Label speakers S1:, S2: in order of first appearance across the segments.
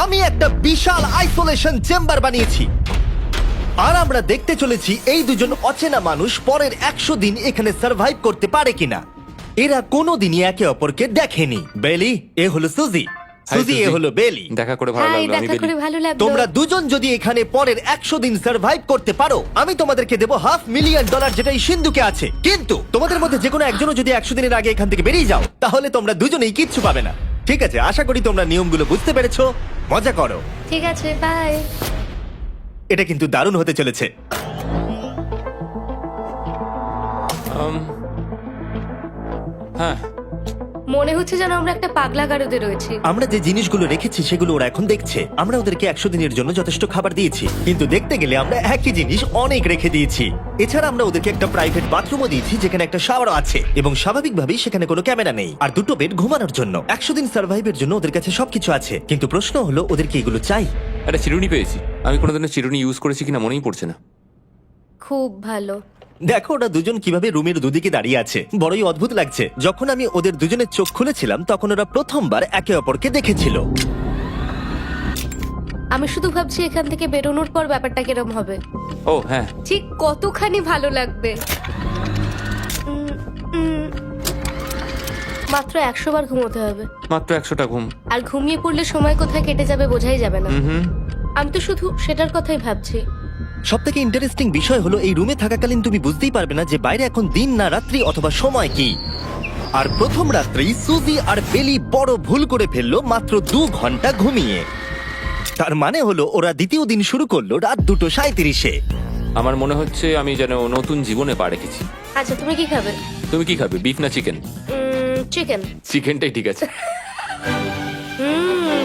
S1: আমি একটা বিশাল isolation chamber বানিয়েছি আর আমরা দেখতে চলেছি এই দুজন অচেনা মানুষ পরের 100 দিন এখানে সার্ভাইভ করতে পারে কিনা। এরা কোনোদিনই একে অপরকে দেখেনি। বেলি, এ হলো সুজি, সুজি এ হলো বেলি।
S2: দেখা করে ভালো লাগলো। আমি
S3: দেখা করে ভালো লাগলো।
S1: তোমরা দুজন যদি এখানে পরের 100 দিন সার্ভাইভ করতে পারো, আমি তোমাদেরকে দেবো $500,000 যেটা এই সিন্ধুকে আছে। কিন্তু তোমাদের মধ্যে যে কোনো একজনও যদি 100 দিনের আগে এখান থেকে বেরিয়ে যাও, তাহলে তোমরা দুজনেই কিচ্ছু পাবে না। ঠিক আছে, আশা করি তোমরা নিয়মগুলো বুঝতে পেরেছো। মজা করো।
S3: ঠিক আছে, বাই।
S1: এটা কিন্তু দারুণ হতে চলেছে।
S2: হ্যাঁ,
S3: মনে হচ্ছে যেন আমরা একটা পাগলা গারদে রয়েছি।
S1: আমরা যে জিনিসগুলো রেখেছি সেগুলো ওরা এখন দেখছে। আমরা ওদেরকে 100 দিনের জন্য যথেষ্ট খাবার দিয়েছি, কিন্তু দেখতে গেলে আমরা একই জিনিস অনেক রেখে দিয়েছি। এছাড়া আমরা ওদেরকে একটা প্রাইভেট বাথরুমও দিয়েছি যেখানে একটা শাওয়ারও আছে, এবং স্বাভাবিকভাবেই সেখানে কোনো ক্যামেরা নেই, আর দুটো বেড ঘুমানোর জন্য। 100 দিন সার্ভাইভের জন্য ওদের কাছে সবকিছু আছে, কিন্তু প্রশ্ন হলো ওদেরকে এগুলো চাই।
S2: একটা চিরুনি পেয়েছি। আমি কোনোদিনও চিরুনি ইউজ করেছি কিনা মনেই পড়ছে না।
S3: খুব ভালো।
S1: দেখো ওরা দুজন কিভাবে রুমের দুদিকে দাঁড়িয়ে আছে, বড়ই অদ্ভুত লাগছে। যখন আমি ওদের দুজনের চোখ খুলেছিলাম তখন ওরা প্রথমবার একে অপরকে দেখেছিল।
S3: আমি শুধু ভাবছি এখান থেকে বেরোনোর পর ব্যাপারটা কিরম হবে।
S2: ও হ্যাঁ,
S3: ঠিক কতখানি ভালো লাগবে। মাত্র 100 বার ঘুমোতে হবে,
S2: মাত্র 100টা ঘুম।
S3: আর ঘুমিয়ে পড়লে সময় কোথায় কেটে যাবে বোঝাই যাবে না।
S2: হুম।
S3: আমি তো শুধু সেটার কথাই ভাবছি।
S1: সব থেকে ইন্টারেস্টিং বিষয় হলো এই রুমে থাকাকালীন তুমি বুঝতেই পারবে না যে বাইরে এখন দিন না রাত্রি অথবা সময় কি। আর প্রথম রাত্রেই সুজি আর বেলি বড় ভুল করে ফেললো মাত্র 2 ঘন্টা ঘুমিয়ে। তার মানে হলো ওরা দ্বিতীয় দিন শুরু করলো রাত 2:37-এ।
S2: আমার মনে হচ্ছে আমি যেন নতুন জীবনে পা রেখেছি।
S3: আচ্ছা, তুমি কি খাবে?
S2: তুমি কি খাবে, বিফ না চিকেন?
S3: চিকেন।
S2: চিকেনটাই ঠিক আছে।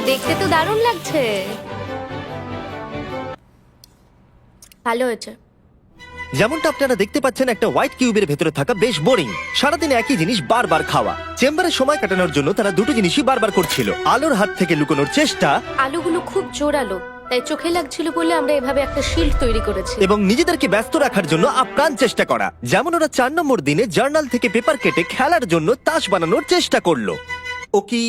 S3: দেখতে তো দারুণ লাগছে। ভালো হয়েছে।
S1: যেমনটা আপনারা দেখতে পাচ্ছেন, একটা হোয়াইট কিউবের ভেতরে থাকা বেশ বোরিং। সারাদিন একই জিনিস বারবার খাওয়া। চেম্বারে সময় কাটানোর জন্য তারা দুটো জিনিসই বারবার করছিল: আলোর হাত থেকে লুকোনোর চেষ্টা,
S3: আলুগুলো খুব জোরালো, তাই চোখে লাগছিল বলে আমরা এভাবে একটা শিল্ড তৈরি করেছি।
S1: এবং নিজেদেরকে ব্যস্ত রাখার জন্য আপ্রাণ চেষ্টা করা। যেমন ওরা 4 নম্বর দিনে জার্নাল থেকে পেপার কেটে খেলার জন্য তাস বানানোর চেষ্টা করলো। ও কি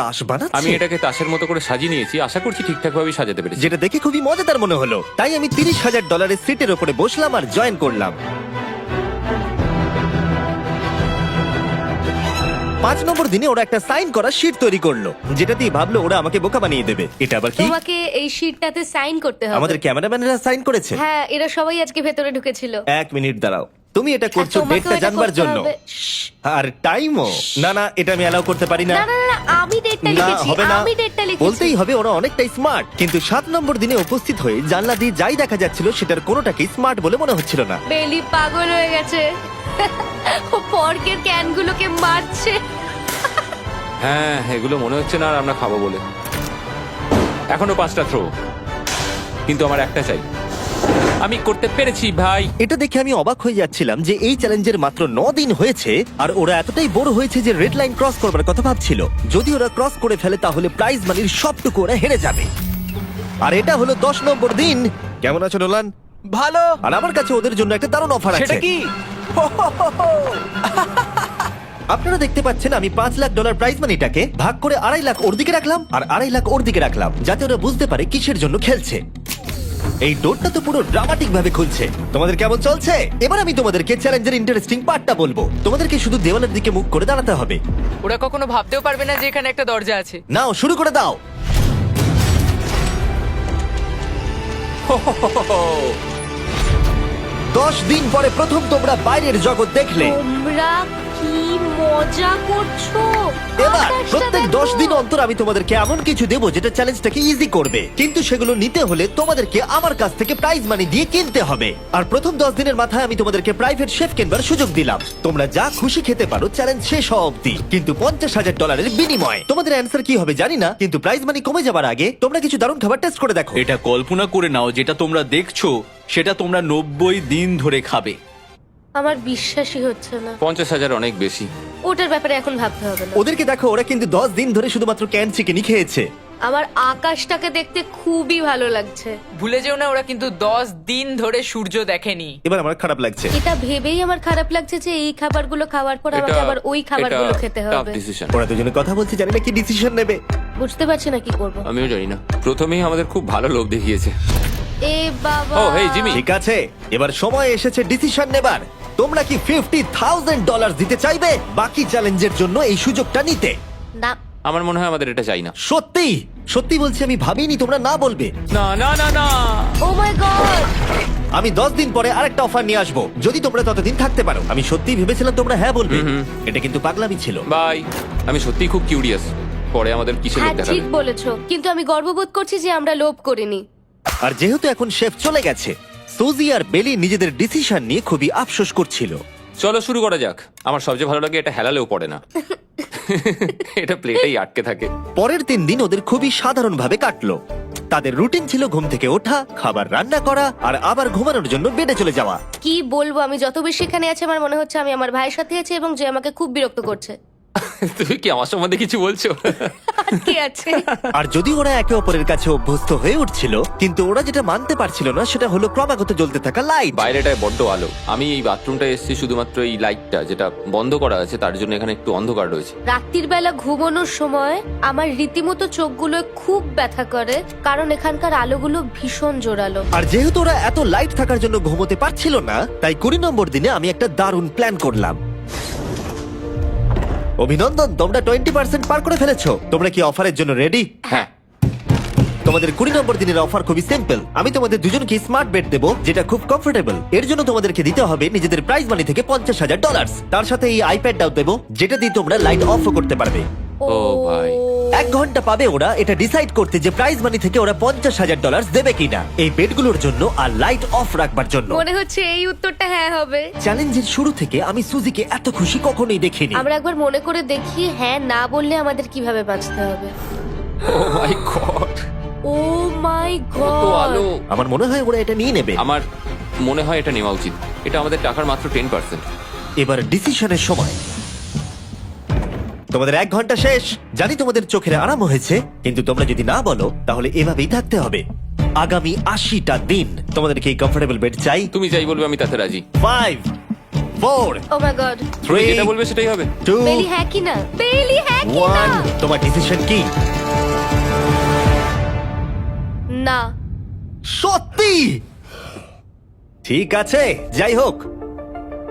S1: তাস বানাচ্ছে?
S2: আমি এটাকে তাসের মতো করে সাজিয়ে নিয়েছি, আশা করছি ঠিকঠাক ভাবে সাজাতে পেরেছি।
S1: যেটা দেখে খুবই মজাদার মনে হলো, তাই আমি $30,000 সিটের উপরে বসলাম আর জয়েন করলাম। 5 নম্বর দিনে ওরা একটা সাইন করা শিট তৈরি করলো, যেটা দিয়ে ভাবলো ওরা আমাকে বোকা বানিয়ে দেবে। এটা আবার কি?
S3: তোমাকে এই শিটটাতে সাইন করতে হবে।
S1: আমাদের ক্যামেরাম্যানেরা সাইন করেছে।
S3: হ্যাঁ, এরা সবাই আজকে ভেতরে ঢুকেছিল।
S1: 1 মিনিট দাঁড়াও, তুমি এটা করছো
S3: তোমাকেও
S1: ডেটটা
S3: এটা
S1: জানবার
S3: করতে
S1: জন্য?
S3: হবে। শ্শ্।
S1: আর টাইমও? না না, এটা আমি অ্যালাউ করতে পারি না।
S3: না না না, আমি ডেটটা
S1: না,
S3: লিখেছি।
S1: হবে না।
S3: আমি ডেটটা লিখেছি।
S1: বলতেই হবে ওরা অনেকটাই স্মার্ট, কিন্তু 7 নম্বর দিনে উপস্থিত হয়ে জানলা দিয়ে যাই দেখা যাচ্ছিল সেটার কোনোটাকেই স্মার্ট বলে মনে হচ্ছিল না।
S3: বেলি পাগল হয়ে গেছে। ও পর্কের ক্যানগুলোকে মারছে।
S2: হ্যাঁ, এগুলো মনে হচ্ছে না আর আমরা খাবো বলে। এখনো 5টা থ্রো, কিন্তু আমার একটা চাই। আমি করতে পেরেছি ভাই।
S1: এটা দেখে আমি অবাক হয়ে যাচ্ছিলাম যে এই চ্যালেঞ্জের মাত্র 9 দিন হয়েছে আর ওরা এতটাই বড় হয়েছে যে রেড লাইন ক্রস করবার কথা ভাবছিল। যদি ওরা ক্রস করে ফেলে তাহলে প্রাইজ মানির সবটুকু ওরা হেরে যাবে। আর এটা হলো 10 নম্বর দিন। কেমন আছো নোলান?
S4: ভালো।
S1: আর আমার কাছে ওদের জন্য একটা দারুণ অফার আছে।
S4: সেটা কি?
S1: আপনারা দেখতে পাচ্ছেন আমি $5 লাখ প্রাইজ মানিটাকে ভাগ করে 2.5 লাখ ওর দিকে রাখলাম আর 2.5 লাখ ওর দিকে রাখলাম, যাতে ওরা বুঝতে পারে কিসের জন্য খেলছে। এই ডোরটা তো পুরো ড্রামাটিক ভাবে খুলছে। তোমাদের কেমন চলছে? এবার আমি তোমাদেরকে চ্যালেঞ্জের ইন্টারেস্টিং পার্টটা বলবো। তোমাদেরকে শুধু দেওয়ালের দিকে মুখ করে দাঁড়াতে হবে।
S4: ওরা কখনো ভাবতেও পারবে না যে এখানে একটা দরজা আছে।
S1: নাও শুরু করে দাও। 10 দিন পরে প্রথম তোমরা বাইরের জগৎ দেখলে।
S3: তোমরা কি মজা করছো?
S1: এবার
S3: আকাশটা
S1: প্রত্যেক
S3: দেখো।
S1: 10 দিন অন্তর আমি তোমাদেরকে এমন কিছু দেবো যেটা চ্যালেঞ্জটাকে ইজি করবে, কিন্তু সেগুলো নিতে হলে তোমাদেরকে আমার কাছ থেকে প্রাইজ মানি দিয়ে কিনতে হবে। আর প্রথম 10 দিনের মাথায় আমি তোমাদেরকে প্রাইভেট শেফ কেনবার সুযোগ দিলাম। তোমরা যা খুশি খেতে পারো চ্যালেঞ্জ শেষ হওয়া অব্দি, কিন্তু $50,000 বিনিময়ে। তোমাদের অ্যান্সার কি হবে জানি না, কিন্তু প্রাইজ মানি কমে যাবার আগে তোমরা কিছু দারুণ খাবার টেস্ট করে দেখো।
S5: এটা কল্পনা করে নাও, যেটা তোমরা দেখছো সেটা তোমরা 90 দিন ধরে খাবে।
S3: আমার বিশ্বাসই হচ্ছে না।
S2: 50,000 অনেক বেশি।
S3: ওটার ব্যাপারে এখন ভাবতে হবে না।
S1: ওদেরকে দেখো, ওরা কিন্তু 10 দিন ধরে শুধুমাত্র ক্যান চিকেনই খেয়েছে।
S3: আমার আকাশটাকে দেখতে খুবই ভালো লাগছে।
S4: ভুলে যেও না ওরা কিন্তু 10 দিন ধরে সূর্য দেখেনি।
S1: এবার আমার খারাপ লাগছে।
S3: এটা ভেবেই আমার খারাপ লাগছে যে এই খাবারগুলো খাওয়ার পর আমাকে আবার ওই খাবারগুলো খেতে হবে।
S2: ডিসিশন।
S1: ওরা দুজনে কথা বলছে, জানি না কি ডিসিশন নেবে।
S3: বুঝতে পারছি না কি করব।
S2: আমিও জানি না। প্রথমেই আমাদের খুব ভালো লোভ দেখিয়েছে।
S3: এ বাবা।
S2: ও হেই জিমি।
S1: ঠিক আছে, এবার সময় এসেছে ডিসিশন নেবার। তোমরা কি $50,000 দিতে চাইবে বাকি চ্যালেঞ্জের জন্য এই সুযোগটা নিতে?
S3: না।
S2: আমার মনে হয় আমাদের এটা চাই না।
S1: সত্যি সত্যি বলছি, আমি ভাবিনি তোমরা না বলবে।
S2: না না না না।
S3: ও মাই গড।
S1: আমি 10 দিন পরে আরেকটা অফার নিয়ে আসবো, যদি তোমরা ততদিন থাকতে পারো। আমি সত্যি ভেবেছিলাম তোমরা হ্যাঁ বলবে। এটা কিন্তু পাগলামি ছিল।
S2: বাই। আমি সত্যিই খুব কিউরিয়াস পরে আমাদের কিসের লোভ
S3: হ্যাঁ
S2: দেখাবে।
S3: ঠিক বলেছো, কিন্তু আমি গর্ববোধ করছি যে আমরা লোভ করিনি।
S1: আর যেহেতু এখন শেফ চলে গেছে, সুজি আর বেলি নিজেদের ডিসিশন নিয়ে খুবই আফসোস করছিল।
S2: চলো শুরু করা যাক। আমার সবচেয়ে ভালো লাগে এটা হেলালেও পড়ে না। এটা প্লেটেই আটকে থাকে।
S1: পরের 3 দিন ওদের খুবই সাধারণভাবে কাটলো। তাদের রুটিন ছিল ঘুম থেকে ওঠা, খাবার রান্না করা আর আবার ঘুমানোর জন্য বেডে চলে যাওয়া।
S3: কি বলবো, আমি যত বেশি এখানে আছি আমার মনে হচ্ছে আমি আমার ভাইয়ের সাথে আছি এবং যে আমাকে খুব বিরক্ত করছে।
S2: তুমি কি আমার সম্বন্ধে কিছু বলছো?
S3: কি আছে?
S1: আর যদি ওরা একে অপরের কাছে অভ্যস্ত হয়ে উঠছিল, কিন্তু ওরা যেটা মানতে পারছিল না সেটা হলো ক্রমাগত জ্বলতে থাকা লাইট।
S2: বাইরেটায় বড্ড আলো। আমি এই বাথরুমটা এসেছি শুধুমাত্র এই লাইটটা যেটা বন্ধ করা আছে তার জন্য এখানে একটু অন্ধকার রয়েছে।
S3: রাত্রির বেলা ঘুমানোর সময় আমার রীতিমতো চোখগুলো খুব ব্যথা করে, কারণ এখানকার আলোগুলো ভীষণ জোরালো।
S1: আর যেহেতু ওরা এত লাইট থাকার জন্য ঘুমোতে পারছিল না, তাই 20 নম্বর দিনে আমি একটা দারুণ প্ল্যান করলাম। অভিনন্দন, তোমরা 20% পার করে ফেলেছো। তোমরা কি অফারের জন্য রেডি?
S2: হ্যাঁ।
S1: তোমাদের 20 নম্বর দিনের অফার খুবই সিম্পল। আমি তোমাদের দুজনকে স্মার্ট বেড দেবো, যেটা খুব কমফোর্টেবল। এর জন্য তোমাদেরকে দিতে হবে নিজেদের প্রাইজ মানি থেকে $50,000। তার সাথে এই আইপ্যাডটাও দেবো, যেটা দিয়ে তোমরা লাইট অফও করতে পারবে।
S2: ও ভাই।
S1: 1 ঘন্টা পাবে ওরা এটা ডিসাইড করতে যে প্রাইজ মানি থেকে ওরা $50,000 দেবে কিনা এই বেডগুলোর জন্য আর লাইট অফ রাখবার জন্য।
S3: মনে হচ্ছে এই উত্তরটা হ্যাঁ হবে।
S1: চ্যালেঞ্জের শুরু থেকে আমি সুজিকে এত খুশি কখনোই দেখিনি।
S3: আমরা একবার মনে করে দেখি হ্যাঁ না বললে আমাদের কিভাবে বাঁচতে হবে।
S2: ও মাই গড।
S3: ও মাই
S2: কত
S3: গড।
S2: আলো।
S1: আমার মনে হয় ওরা এটা নিয়ে নেবে।
S2: আমার মনে হয় এটা নেওয়া উচিত। এটা আমাদের টাকার মাত্র 10%।
S1: এবার ডিসিশনের সময়। তোমাদের 1 ঘন্টা শেষ। জানি তোমাদের চোখের আরাম হয়েছে, কিন্তু তোমরা যদি না বলো তাহলে এভাবেই থাকতে হবে আগামী 80টা দিন। তোমাদেরকে এই কমফোর্টেবল বেড চাই।
S2: তুমি যাই বলবে আমি তাতে রাজি।
S1: 5 4
S3: ও মাই গড।
S2: তুমি
S1: 3
S2: যেটা বলবে সেটাই হবে।
S1: 2
S3: বেলি হ্যাঁ কি না? বেলি হ্যাঁ কি না?
S1: 1 তোমার ডিসিশন কি?
S3: না।
S1: সত্যি? ঠিক আছে, যাই হোক,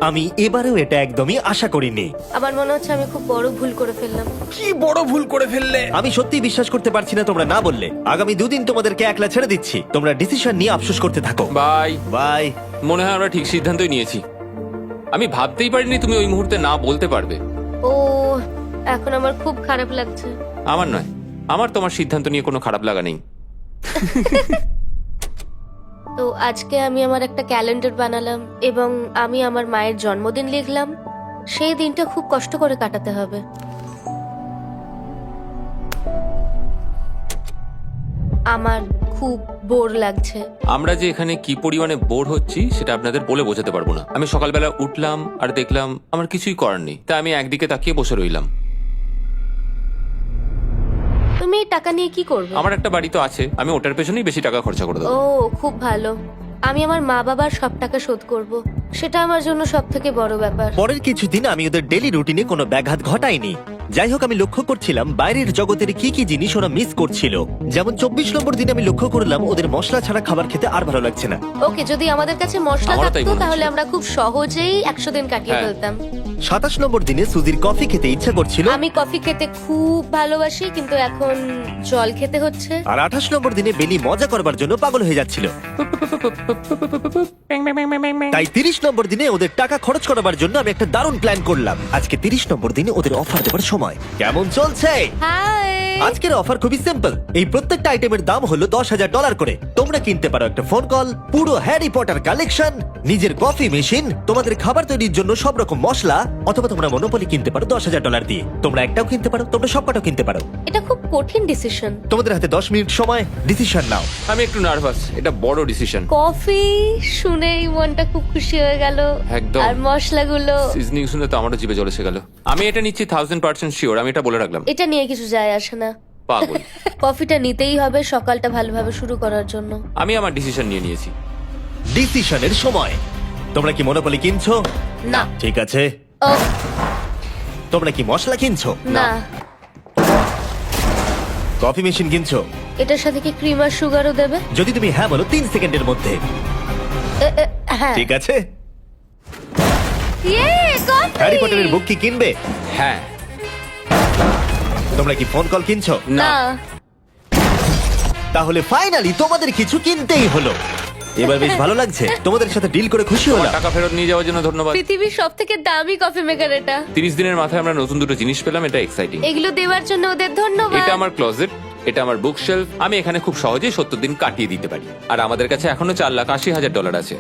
S1: আমি এবারেও এটা একদমই আশা করিনি।
S3: আমার মনে হচ্ছে আমি খুব বড় ভুল করে ফেললাম।
S5: কি বড় ভুল করে ফেললে।
S1: আমি সত্যি বিশ্বাস করতে পারছি না তোমরা না বললে। আগামী 2 দিন তোমাদেরকে একলা ছেড়ে দিচ্ছি। তোমরা ডিসিশন নিয়ে আফসোস করতে থাকো।
S2: বাই।
S1: বাই।
S2: মনে হয় আমরা ঠিক সিদ্ধান্তই নিয়েছি। আমি ভাবতেই পারিনি তুমি ওই মুহূর্তে না বলতে পারবে।
S3: ও এখন আমার খুব খারাপ লাগছে।
S2: আমার নয়, আমার তোমার সিদ্ধান্ত নিয়ে কোনো খারাপ লাগা নেই।
S3: তো আজকে আমি আমার একটা ক্যালেন্ডার বানালাম এবং আমি আমার মায়ের জন্মদিন লিখলাম। সেই দিনটা খুব কষ্ট করে কাটাতে হবে। আমার খুব বোর লাগছে।
S2: আমরা যে এখানে কি পরিমাণে বোর হচ্ছি সেটা আপনাদের বলে বোঝাতে পারবো না। আমি সকালবেলা উঠলাম আর দেখলাম আমার কিছুই করার নেই, তাই আমি একদিকে তাকিয়ে বসে রইলাম।
S3: তুমি এই টাকা নিয়ে কি করবে?
S2: আমার একটা বাড়ি তো আছে, আমি ওটার পেছনেই বেশি টাকা খরচা করে দেবো।
S3: ও খুব ভালো। আমি আমার মা বাবার সব টাকা শোধ করব। সেটা আমার জন্য সব থেকে বড় ব্যাপার।
S1: পরের কিছুদিন আমি ওদের ডেলি রুটিনে কোনো ব্যাঘাত ঘটাইনি। যাই হোক, আমি লক্ষ্য করছিলাম বাইরের জগতের কি কি জিনিস ওরা মিস করছিল। যেমন 24 নম্বর দিনে আমি লক্ষ্য করলাম ওদের মশলা ছাড়া খাবার খেতে আর ভালো লাগছে না।
S3: ওকে, যদি আমাদের কাছে মশলা
S2: আমারও তাই
S3: থাকতো
S2: মনে
S3: তাহলে
S2: হচ্ছিল।
S3: আমরা খুব সহজেই 100 দিন কাটিয়ে
S2: হ্যাঁ।
S3: ফেলতাম।
S1: 27 নম্বর দিনে সুজির কফি খেতে ইচ্ছা করছিল,
S3: আমি কফি খেতে খুব ভালোবাসি, কিন্তু এখন জল খেতে হচ্ছে।
S1: আর 28 নম্বর দিনে বেলি মজা করবার জন্য পাগল হয়ে যাচ্ছিল। তাই 30 নম্বর দিনে ওদের টাকা খরচ করাবার জন্য আমি একটা দারুণ প্ল্যান করলাম। আজকে 30 নম্বর দিনে ওদের অফার দেবার সময়। কেমন চলছে?
S3: হাই।
S1: আজকের অফার খুবই সিম্পল। এই প্রত্যেকটা আইটেমের দাম হলো $10,000 করে। তোমরা কিনতে পারো একটা ফোন কল, পুরো হ্যারি পটার কালেকশন, নিজের কফি মেশিন, তোমাদের খাবার তৈরির জন্য সব রকম মশলা, অথবা তোমরা মনোপলি কিনতে পারো $10,000 দিয়ে। তোমরা একটাও কিনতে পারো, তোমরা সবকটাও কিনতে পারো।
S3: এটা খুব কঠিন ডিসিশন।
S1: তোমাদের হাতে 10 মিনিট সময়, ডিসিশন নাও।
S2: আমি একটু নার্ভাস, এটা বড় ডিসিশন।
S3: কফি শুনেই মনটা খুব খুশি হয়ে গেল।
S2: একদম।
S3: আর মশলাগুলো,
S2: সিজনিং শুনে তো আমারও জিভে জল এসে গেল। আমি এটা নিচ্ছি 1000% শিওর, আমি এটা বলে রাখলাম।
S3: এটা নিয়ে কিছু যায় আসে না।
S2: পাগল।
S3: কফিটা নিতেই হবে সকালটা ভালোভাবে শুরু করার জন্য।
S2: আমি আমার ডিসিশন নিয়ে নিয়েছি।
S1: ডিসিশনের সময়। তোমরা কি মনোপলি কিনছো?
S3: না।
S1: ঠিক আছে।
S3: ও
S1: তোমরা কি মশলা কিনছো?
S3: না,
S1: কফি মেশিন কিনছো?
S3: এটার সাথে কি ক্রিম আর সুগারও দেবে?
S1: যদি তুমি হ্যাঁ বলো 3 সেকেন্ডের মধ্যে।
S3: হ্যাঁ।
S1: ঠিক আছে।
S3: ইয়ে, কফি!
S1: হ্যারি পটারের বুক কি কিনবে?
S2: হ্যাঁ।
S1: তোমরা কি ফোন কল কিনছো?
S3: না।
S1: তাহলে ফাইনালি তোমাদের কিছু কিনতেই হলো। এবার বেশ ভালো লাগছে। তোমাদের সাথে ডিল করে খুশি
S2: তোমার
S1: হলাম।
S2: টাকা ফেরত নিয়ে যাওয়ার জন্য ধন্যবাদ।
S3: পৃথিবীর সব থেকে দামি কফি মেকার এটা।
S2: 30 দিনের মাথায় আমরা নতুন দুটো জিনিস পেলাম, এটা এক্সাইটিং।
S3: এগুলো দেওয়ার জন্য ওদের ধন্যবাদ।
S2: এটা আমার ক্লোজেট, এটা আমার বুক শেলফ। আমি এখানে খুব সহজেই 70 দিন কাটিয়ে দিতে পারি। আর আমাদের কাছে এখনো $4,80,000 আছে।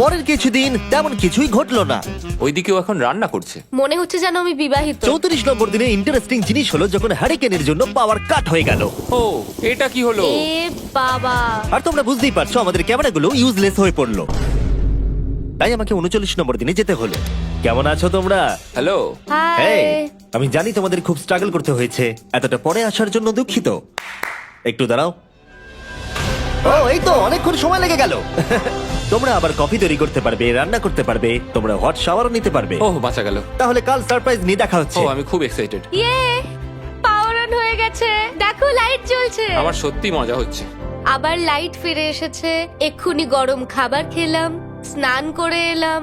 S1: পরের কিছুদিন তেমন কিছুই ঘটলো না।
S2: ওইদিকেও এখন রান্না করছে।
S3: মনে হচ্ছে যেন আমি বিবাহিত।
S1: 34 নম্বর দিনে ইন্টারেস্টিং জিনিস হলো যখন হ্যারিকেনের জন্য পাওয়ার কাট হয়ে গেল।
S2: ও, এটা কি হলো?
S3: এ বাবা!
S1: আর তোমরা বুঝতেই পারছো আমাদের ক্যামেরাগুলো ইউজলেস হয়ে পড়লো। তাই আমাকে 39 নম্বর দিনে যেতে হলো। কেমন আছো তোমরা?
S2: হ্যালো।
S3: হাই।
S1: হেই, আমি জানি তোমাদের খুব স্ট্রাগল করতে হয়েছে। এতটা পরে আসার জন্য দুঃখিত। একটু দাঁড়াও। ও, এই তো অনেকক্ষণ সময় লেগে গেল। তোমরা আবার কফি তৈরি করতে পারবে, রান্না করতে পারবে, তোমরা হট শাওয়ারও নিতে পারবে।
S2: ওহ, বাঁচা গেল।
S1: তাহলে কাল সারপ্রাইজ নিয়ে দেখা
S2: ও,
S1: হচ্ছে।
S2: আমি খুব এক্সাইটেড।
S3: ইয়ে! পাওয়ার অন হয়ে গেছে। দেখো লাইট জ্বলছে।
S2: আমার সত্যি মজা হচ্ছে।
S3: আবার লাইট ফিরে এসেছে। এক্ষুনি গরম খাবার খেলাম, স্নান করে এলাম।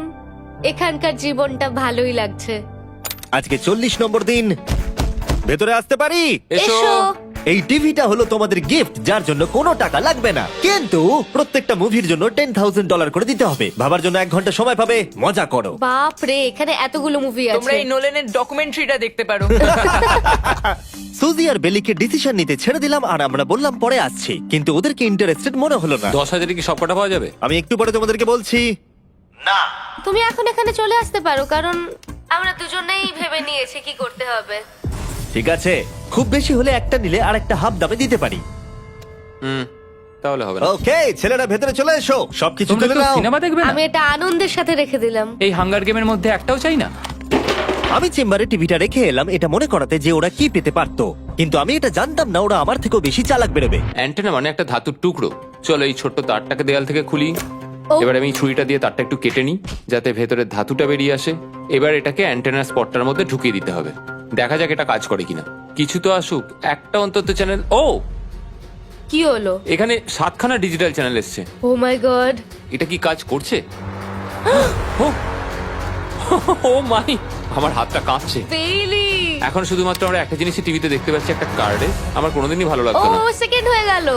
S3: এখানকার জীবনটা ভালোই লাগছে।
S1: আজকে 40 নম্বর দিন। ভেতরে আসতে পারি?
S2: এসো।
S1: এই টিভিটা হলো তোমাদের গিফট, যার জন্য কোনো টাকা লাগবে না, কিন্তু প্রত্যেকটা মুভির জন্য $10,000 করে দিতে হবে। ভাবার জন্য 1 ঘন্টা সময় পাবে। মজা করো।
S3: বাপ রে, এখানে এতগুলো মুভি
S4: তোমরা
S3: আছে।
S4: এই নোলেনের ডকুমেন্টারিটা দেখতে পারো।
S1: সুজি আর বেলিকে ডিসিশন নিতে ছেড়ে দিলাম আর আমরা বললাম পরে আসছি, কিন্তু ওদেরকে ইন্টারেস্টেড মনে হলো না।
S2: 10,000 কি সবকটা পাওয়া যাবে?
S1: আমি একটু পরে তোমাদেরকে বলছি। না,
S3: তুমি এখন এখানে চলে আসতে পারো, কারণ আমরা দুজনেই ভেবে নিয়েছি কি করতে হবে।
S1: ঠিক আছে, খুব বেশি হলে একটা নিলে আর একটা হাফ দামে দিতে পারি।
S2: তাহলে হবে না।
S1: ওকে, ছেলেরা ভেতরে চলে এসো। সবকিছু
S6: তোমরা
S1: তুলে
S6: কেউ
S1: নাও।
S6: সিনেমা দেখবে না?
S3: আমি এটা আনন্দের সাথে রেখে দিলাম।
S6: এই হাঙ্গার গেমের মধ্যে একটাও চাই না।
S1: আমি চেম্বারে টিভিটা রেখে এলাম এটা মনে করাতে যে ওরা কি পেতে পারতো, কিন্তু আমি এটা জানতাম না ওরা আমার থেকেও বেশি চালাক বেরোবে।
S2: অ্যান্টেনা মানে একটা ধাতুর টুকরো। চলো এই ছোট্ট তারটাকে দেয়াল থেকে খুলি।
S3: ও।
S2: এবার আমি ছুরিটা দিয়ে তারটা একটু কেটে নিই যাতে ভেতরে ধাতুটা বেরিয়ে আসে। এবার এটাকে অ্যান্টেনার স্পটটার মধ্যে ঢুকিয়ে দিতে হবে। দেখা যাক এটা কাজ করে কিনা। কিছু তো আসুক, একটা অন্তত চ্যানেল। ও,
S3: কি হলো?
S2: এখানে 7খানা ডিজিটাল চ্যানেল এসছে।
S3: ও মাই গড!
S2: এটা কি কাজ করছে? ও, ও মাই, আমার হাতটা কাঁপছে।
S3: বেইলি!
S2: এখন শুধুমাত্র আমরা একটা জিনিসই টিভিতে দেখতে পাচ্ছি, একটা কার্ডে। আমার কোনোদিনই ভালো
S3: ও
S2: লাগতো না,
S3: সেকেন্ড হয়ে গেল।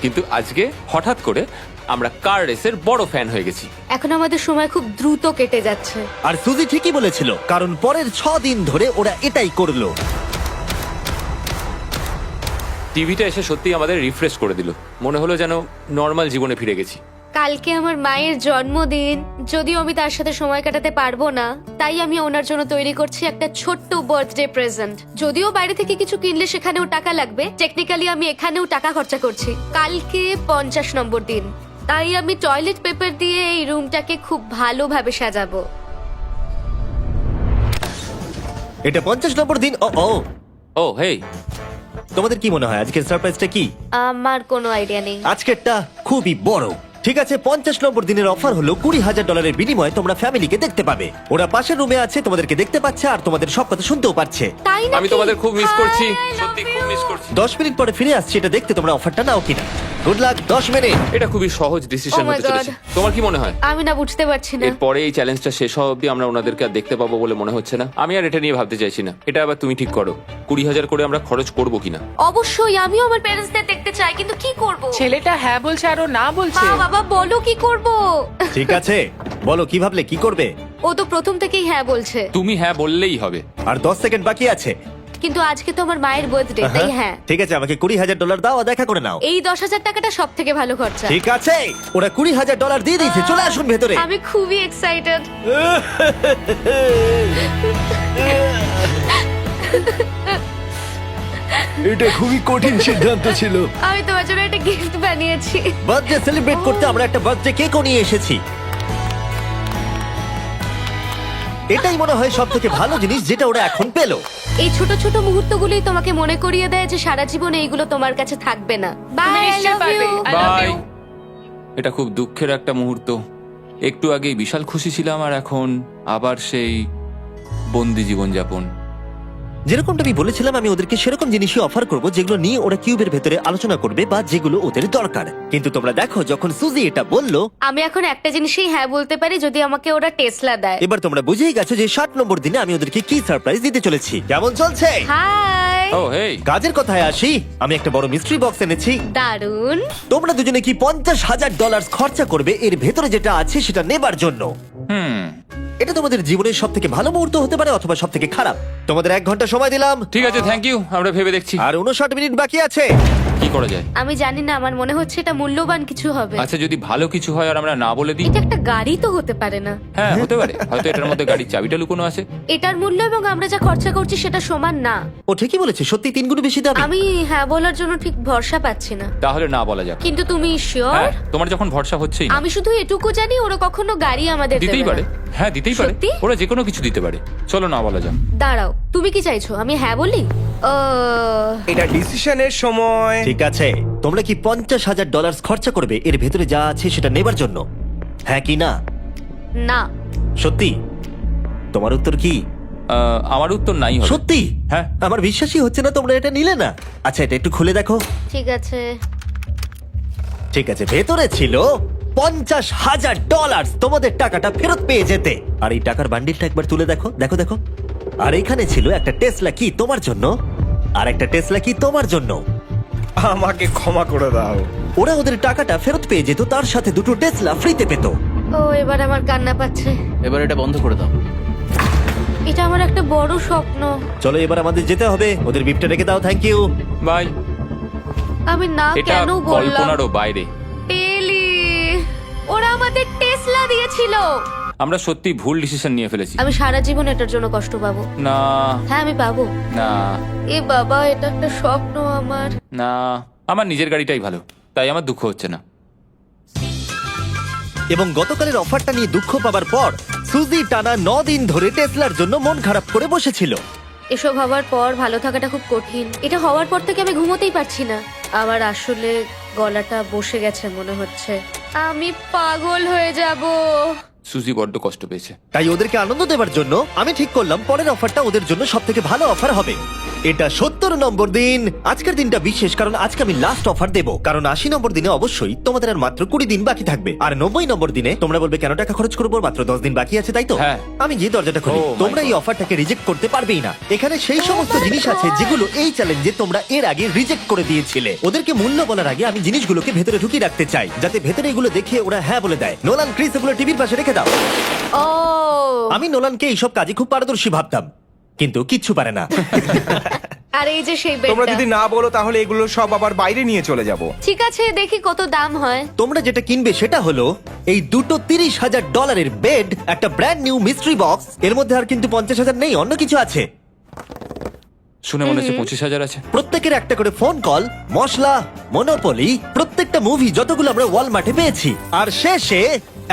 S2: কিন্তু আজকে হঠাৎ করে আমরা কার রেসের বড় ফ্যান হয়ে গেছি।
S3: এখন আমাদের সময় খুব দ্রুত কেটে যাচ্ছে।
S1: আর সুজি ঠিকই বলেছিল, কারণ পরের 6 দিন ধরে ওরা এটাই করলো।
S2: টিভিটা এসে সত্যি আমাদের রিফ্রেশ করে দিল। মনে হলো যেন নর্মাল জীবনে ফিরে গেছি।
S3: কালকে আমার মায়ের জন্মদিন, যদিও আমি তার সাথে সময় কাটাতে পারবো না, তাই আমি ওনার জন্য তৈরি করছি একটা ছোট্ট বার্থডে প্রেজেন্ট। যদিও বাইরে থেকে কিছু কিনলে সেখানেও টাকা লাগবে, টেকনিক্যালি আমি এখানেও টাকা খরচা করছি। কালকে 50 নম্বর দিন, তাই আমি টয়লেট পেপার দিয়ে এই রুমটাকে খুব ভালোভাবে সাজাবো।
S1: এটা 50 নম্বর দিন। ও ও,
S2: ও হেই,
S1: তোমাদের কি মনে হয় আজকের সারপ্রাইজটা কি?
S3: আমার কোনো আইডিয়া নেই।
S1: আজকেরটা খুবই বড়। ঠিক আছে, 50 নম্বর দিনের অফার হলো $20,000 বিনিময়ে তোমরা ফ্যামিলিকে দেখতে পাবে। ওরা পাশের রুমে আছে, তোমাদেরকে দেখতে পাচ্ছে আর তোমাদের সব কথা শুনতেও পাচ্ছে।
S3: তাই না?
S2: আমি তোমাদের খুব মিস করছি, সত্যি খুব মিস করছি।
S1: 10 মিনিট পরে ফিরে আসছি এটা দেখতে তোমরা অফারটা নাও কিনা। Good luck. 10 মিনিট।
S2: এটা খুবই সহজ ডিসিশন
S3: Oh my
S2: হতে চলেছে।
S3: God.
S2: তোমার কি মনে হয়?
S3: আমি না বুঝতে পারছি না।
S2: এরপরে এই চ্যালেঞ্জটা শেষ হওয়া অব্দি আমরা ওনাদেরকে আর দেখতে পাবো বলে মনে হচ্ছে না। আমি আর এটা নিয়ে ভাবতে চাইছি না। এটা আবার তুমি ঠিক করো, 20,000 করে আমরা খরচ করবো কিনা।
S3: অবশ্যই আমিও আমার প্যারেন্টসদের দেখতে চাই, কিন্তু কি করব?
S4: ছেলেটা হ্যাঁ বলছে আর ও না বলছে।
S3: মা বাবা বলো কি করব?
S1: ঠিক আছে, বলো কি ভাবলে, কি করবে?
S3: ও তো প্রথম থেকেই হ্যাঁ বলছে,
S2: তুমি হ্যাঁ বললেই হবে।
S1: আর 10 সেকেন্ড বাকি আছে।
S3: কিন্তু আজকে তো আমার মায়ের বার্থডে, তাই হ্যাঁ।
S1: ঠিক আছে, আমাকে $20,000 দাও আর দেখা করে নাও।
S3: এই 10,000 টাকাটা সব থেকে ভালো খরচা।
S1: ঠিক আছে, ওরা $20,000 দিয়ে দিয়েছে। চলে আসুন ভেতরে।
S3: আমি খুবই এক্সাইটেড।
S1: এটা খুবই কঠিন সিদ্ধান্ত ছিল।
S3: আমি তোমার জন্য একটা গিফট বানিয়েছি।
S1: বার্থডে সেলিব্রেট করতে আমরা একটা বার্থডে কেকও নিয়ে এসেছি। এটাই মনে হয় সব থেকে ভালো জিনিস যেটা ওরা এখন পেলো।
S3: এই ছোট ছোট মুহূর্তগুলোই তোমাকে মনে করিয়ে দেয় যে সারা জীবন এইগুলো তোমার কাছে থাকবে না। বাই,
S4: তুমি
S3: আই
S4: নিশ্চয়ই
S3: লাভ
S4: পারবে।
S3: You.
S4: I love
S2: bye.
S4: you.
S2: এটা খুব দুঃখের একটা মুহূর্ত। একটু আগেই বিশাল খুশি ছিলাম আর এখন আবার সেই বন্দি জীবনযাপন।
S1: যেরকমটা আমি বলেছিলাম, আমি ওদেরকে সেরকম জিনিসই অফার করব যেগুলো নিয়ে ওরা কিউবের ভেতরে আলোচনা করবে বা যেগুলো ওদের দরকার। কিন্তু তোমরা দেখো, যখন সুজি এটা বললো,
S3: আমি এখন একটা জিনিসই হ্যাঁ বলতে পারি, যদি আমাকে ওরা টেসলা দেয়।
S1: এবার তোমরা বুঝেই গেছো যে 60 নম্বর দিনে আমি ওদেরকে কি সারপ্রাইজ দিতে চলেছি। কেমন চলছে?
S3: হাই,
S2: ও হেই,
S1: কাজের কথায় আসি, আমি একটা বড় মিস্ট্রি বক্স এনেছি।
S3: দারুন।
S1: তোমরা দুজনে কি $50,000 খরচা করবে এর ভেতরে যেটা আছে সেটা নেবার জন্য? এটা তোমাদের জীবনের সব থেকে ভালো মুহূর্ত হতে পারে অথবা সব থেকে খারাপ। তোমাদের 1 ঘন্টা সময় দিলাম
S2: ঠিক আছে, থ্যাংক ইউ, আমরা ভেবে দেখছি
S1: আর 59 মিনিট বাকি আছে।
S2: কি করা যায়।
S3: আমি জানি না, আমার মনে হচ্ছে এটা মূল্যবান কিছু হবে।
S2: আচ্ছা, যদি ভালো কিছু হয় আর আমরা না বলে দিই?
S3: এটা একটা গাড়ি তো হতে পারে না।
S2: হ্যাঁ, হতে পারে। হয়তো এটার মধ্যে গাড়ির চাবিটা লুকোনো আছে।
S3: এটার মূল্য এবং আমরা যা খরচা করছি সেটা সমান না।
S1: ও ঠিকই বলেছে, সত্যি 3 গুণ বেশি দাবি।
S3: আমি হ্যাঁ বলার জন্য ঠিক ভরসা পাচ্ছি না।
S2: তাহলে না বলা যাক।
S3: কিন্তু তুমি শিওর?
S2: হ্যাঁ, তোমার যখন ভরসা হচ্ছেই না।
S3: আমি শুধু এটুকু জানি, ওরা কখনো গাড়ি আমাদের
S2: দিতেই
S3: দেবে
S2: পারে।
S3: না।
S2: হ্যাঁ, দিতেই পারে।
S3: সত্যি?
S2: ওরা যে কোনো কিছু দিতে পারে। চলো না বলা যাক।
S3: দাঁড়াও, তুমি কি চাইছো আমি হ্যাঁ বলি?
S7: এটা ডিসিশনের সময়।
S1: ঠিক আছে, তোমরা কি $50,000 খরচা করবে এর ভেতরে যা আছে সেটা নেবার জন্য? হ্যাঁ কি না?
S3: না।
S1: সত্যি? তোমার উত্তর কি?
S2: আমার উত্তর নাই হবে।
S1: সত্যি?
S2: হ্যাঁ।
S1: আমার বিশ্বাসই হচ্ছে না তোমরা এটা নিলে না। আচ্ছা, এটা একটু খুলে দেখো।
S3: ঠিক আছে।
S1: ঠিক আছে, ভেতরে ছিল $50,000। তোমাদের টাকাটা ফেরত পেয়ে যেতে। আর এই টাকার বান্ডিলটা একবার তুলে দেখো, দেখো দেখো। আর এখানে ছিল একটা টেসলা কি তোমার জন্য, আর একটা টেসলা কি তোমার জন্য।
S7: আমাকে ক্ষমা করে দাও।
S1: ওরা ওদের টাকাটা ফেরত পেয়ে যেত, তার সাথে 2টো টেসলা ফ্রিতে পেত।
S3: ও, এবার আমার কান্না পাচ্ছে।
S5: এবার এটা বন্ধ করে দাও।
S3: এটা আমার একটা বড় স্বপ্ন।
S1: চলো এবার আমাদের যেতে হবে। ওদের বিপটা রেখে দাও। Thank you.
S2: বাই।
S3: আমি না
S2: এটা
S3: কেন বললাম?
S2: কল্পনারও বাইরে।
S3: টেলি, ওরা আমাদের টেসলা দিয়েছিল।
S2: আমরা সত্যি ভুল ডিসিশন নিয়ে ফেলেছি।
S3: আমি সারা জীবন এটার জন্য কষ্ট পাবো।
S2: না
S3: হ্যাঁ, আমি পাবো।
S2: না
S3: এ বাবা, এটা একটা স্বপ্ন আমার।
S2: না, আমার নিজের গাড়িটাই ভালো, তাই আমার দুঃখ হচ্ছে না।
S1: এবং গতকালের অফারটা নিয়ে দুঃখ পাবার পর সুজি টানা 9 দিন ধরে টেসলার জন্য মন খারাপ করে বসেছিল।
S3: এসব হওয়ার পর ভালো থাকাটা খুব কঠিন। এটা হওয়ার পর থেকে আমি ঘুমোতেই পারছি না। আমার আসলে গলাটা বসে গেছে মনে হচ্ছে। আমি পাগল হয়ে যাব।
S2: সুজি বড্ড কষ্ট পেয়েছে।
S1: তাই ওদেরকে আনন্দ দেওয়ার জন্য আমি ঠিক করলাম পরের অফারটা ওদের জন্য সব থেকে ভালো অফার হবে। এটা 70 নম্বর দিন। আজকের দিনটা বিশেষ কারণ আজকে আমি লাস্ট অফার দেবো। কারণ 80 নম্বর দিনে অবশ্যই তোমাদের আর মাত্র 20 দিন বাকি থাকবে। আর 90 নম্বর দিনে তোমরা বলবে কেন টাকা খরচ করবো, মাত্র 10 দিন বাকি আছে, তাই তো?
S2: হ্যাঁ।
S1: আমি গিয়ে দরজাটা খুলি।
S2: Oh my
S1: তোমরা এই
S2: God.
S1: অফারটাকে রিজেক্ট করতে পারবেই না। এখানে সেই সমস্ত জিনিস আছে যেগুলো এই চ্যালেঞ্জে তোমরা এর আগে রিজেক্ট করে দিয়েছিলে। ওদেরকে মূল্য বলার আগে আমি জিনিসগুলোকে ভেতরে ঢুকিয়ে রাখতে চাই, যাতে ভেতরে এগুলো দেখে ওরা হ্যাঁ বলে দেয়। নোলান, ক্রিস, এগুলো টিভির পাশে রেখে দাও।
S3: ও,
S1: আমি নোলানকে এইসব কাজে খুব পারদর্শী ভাবতাম, কিন্তু কিচ্ছু পারে না।
S3: আর এই যে সেই
S7: তোমরা
S3: বেডটা।
S7: যদি না বলো তাহলে এগুলো সব আবার বাইরে নিয়ে চলে যাব।
S3: ঠিক আছে, দেখি কত দাম হয়।
S1: তোমরা যেটা কিনবে সেটা হলো এই দুটো $30,000 বেড, একটা ব্র্যান্ড নিউ মিস্ট্রি বক্স। এর মধ্যে আর কিন্তু 50,000 নেই, অন্য কিছু আছে।
S2: শুনে মনে হচ্ছে 25,000 আছে।
S1: প্রত্যেকের একটা করে ফোন কল, মশলা, মনোপলি, প্রত্যেকটা মুভি যতগুলো আমরা ওয়ালমার্টে পেয়েছি, আর শেষে